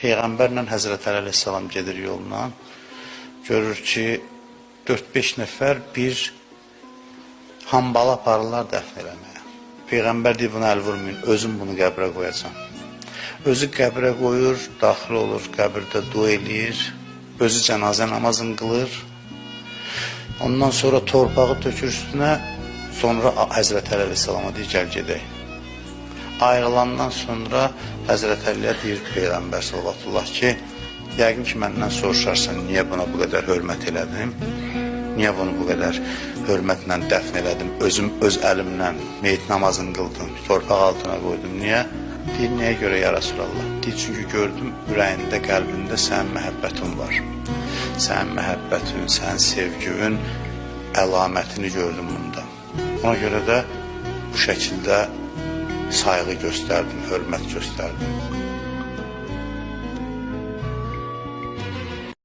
Peyğəmbərlə Həzrət Əli əleyhissalam gedir yoluna. Görür ki, 4-5 nəfər bir hambala aparırlar dəfn eləməyə. Peyğəmbər deyir, buna əl vurmayın, özüm bunu qəbrə qoyacam. Özü qəbrə qoyur, daxil olur, qəbirdə dua eləyir, özü cənazə namazını qılır. Ondan sonra torpağı tökür üstünə, sonra Həzrət Əli əleyhissalama deyir, gəl gedək. Ayrılandan sonra Həzrət Əliyə deyir Peyğəmbər sallallahu ki, yəqin ki, məndən soruşarsan, niyə buna bu qədər hörmət elədim? Niyə bunu bu qədər hörmətlə dəfn elədim? Özüm öz əlimlə meyit namazını qıldım, torpaq altına qoydum. Niyə? Deyir, niyə görə ya Rasulallah? Deyir, çünki gördüm, ürəyində, qəlbində sənin məhəbbətin var. Sənin məhəbbətin, sənin sevginin əlamətini gördüm bunda. Ona görə də bu şəkildə sayğı göstərdim, hörmət göstərdim.